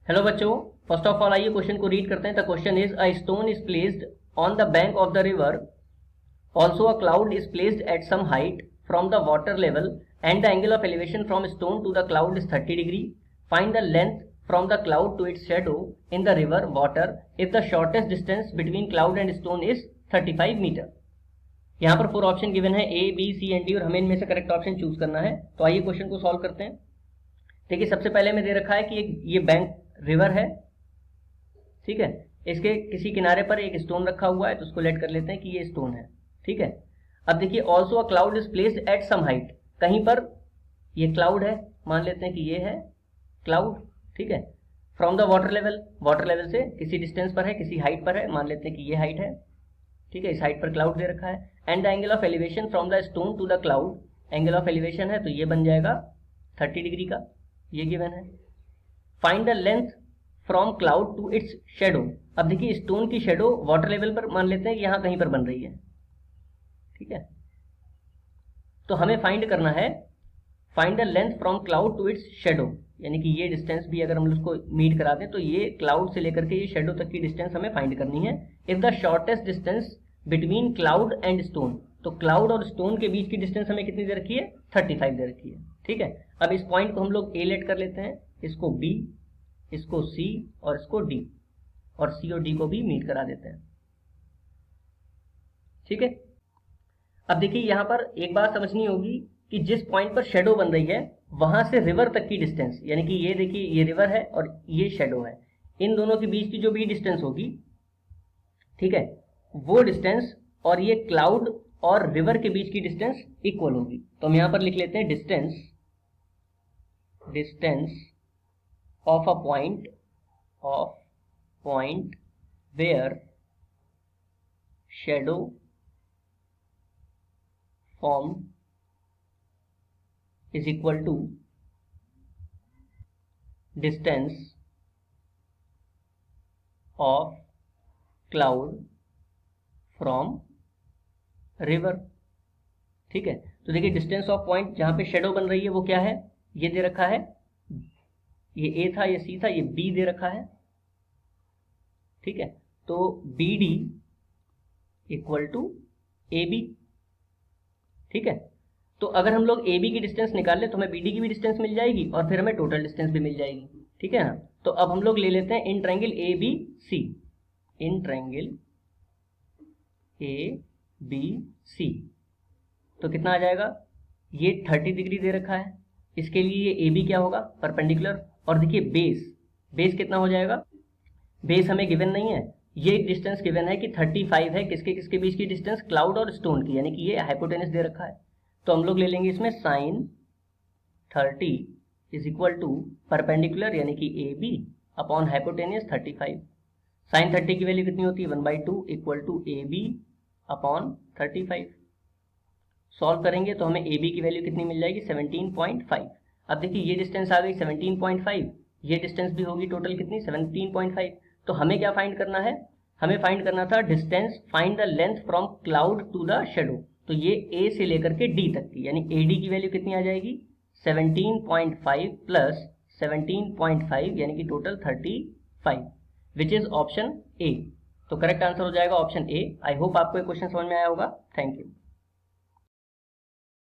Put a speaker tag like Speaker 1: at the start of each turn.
Speaker 1: Hello बच्चों, first of all आइए question को रीड करते हैं। The question is a stone is placed on the bank of the river, also a cloud is placed at some height from the water level and the angle of elevation from stone to the cloud is 30 degree. Find the length from the cloud to its shadow in the river water if the shortest distance between cloud and stone is 35 metre. यहाँ पर 4 option given है, A B C and D, और हमें इनमें से correct option choose करना है। तो आइए क्वेश्चन को सॉल्व करते हैं। देखिए, सबसे पहले में दे रखा है कि ये बैंक रिवर है, ठीक है। इसके किसी किनारे पर एक स्टोन रखा हुआ है, तो उसको लेट कर लेते हैं कि ये स्टोन है, ठीक है। अब देखिए, also a cloud is placed at some height, कहीं पर ये क्लाउड है, मान लेते हैं कि ये है क्लाउड, ठीक है। From the water level, water level से किसी डिस्टेंस पर है, किसी हाइट पर है, मान लेते हैं कि ये हाइट है, ठीक है। इस हाइट पर क्लाउड दे रखा है। And the angle of elevation from the stone to the cloud, angle of elevation है तो ये बन जाएगा 30 डिग्री का, ये गिवन है। Find the length from cloud to its shadow. अब देखिए, स्टोन की शेडो वाटर लेवल पर मान लेते हैं यहां कहीं पर बन रही है, ठीक है। तो हमें फाइंड करना है, find the length from cloud to its shadow, यानी कि ये डिस्टेंस भी अगर हम उसको मीट करा दें तो ये क्लाउड से लेकर के ये शेडो तक की डिस्टेंस हमें फाइंड करनी है। If the shortest distance between cloud and stone, तो क्लाउड और स्टोन के बीच की डिस्टेंस हमें कितनी दे रखी है, 35 दे रखी है, ठीक है। अब इस पॉइंट को हम लोग ए लेट कर लेते हैं, इसको बी, इसको सी और इसको डी, और सी और डी को भी मीट करा देते हैं, ठीक है। अब देखिए, यहां पर एक बात समझनी होगी कि जिस पॉइंट पर शेडो बन रही है वहां से रिवर तक की डिस्टेंस, यानी कि ये देखिए, ये रिवर है और ये शेडो है, इन दोनों के बीच की जो भी डिस्टेंस होगी, ठीक है, वो डिस्टेंस और ये क्लाउड और रिवर के बीच की डिस्टेंस इक्वल होगी। तो हम यहां पर लिख लेते हैं distance of a point where shadow formed is equal to distance of cloud from river, ठीक है। तो देखिए, डिस्टेंस ऑफ पॉइंट जहां पे शेडो बन रही है वो क्या है, ये दे रखा है, ये ए था, ये सी था, ये बी दे रखा है, ठीक है। तो B D equal to A B, ठीक है। तो अगर हम लोग ए बी की डिस्टेंस निकाल ले तो हमें बी डी की भी डिस्टेंस मिल जाएगी और फिर हमें टोटल डिस्टेंस भी मिल जाएगी, ठीक है ना। तो अब हम लोग ले लेते हैं in triangle A B C, in triangle A B C, तो कितना आ जाएगा, ये 30 डिग्री दे रखा है, इसके लिए ये ए बी क्या होगा, परपेंडिकुलर। और देखिए, बेस कितना हो जाएगा, बेस हमें गिवन नहीं है, ये डिस्टेंस गिवन है कि 35 है, किसके किसके बीच की डिस्टेंस, क्लाउड और स्टोन की, यानी कि ये हाइपोटेनस दे रखा है। तो हम लोग ले लेंगे इसमें sine 30 is equal to perpendicular, यानी कि A B upon hypotenuse 35। Sine 30 की वैल्यू कितनी होती है, 1/2 equal to A B upon 35। Solve करेंगे तो हमें ए बी की वैल्यू कितनी मिल जाएगी, 17.5। अब देखिए, ये डिस्टेंस आ गई 17.5, ये डिस्टेंस भी होगी टोटल कितनी, 17.5। तो हमें क्या फाइंड करना है, हमें फाइंड करना था distance, find the length from cloud to the shadow. तो ये ए से लेकर के डी तक की, यानी ए डी की वैल्यू कितनी आ जाएगी, 17.5 प्लस 17.5, यानी कि total 35, which is option A. तो करेक्ट आंसर हो जाएगा ऑप्शन ए। आई होप आपको ये क्वेश्चन समझ में आया होगा। Thank you.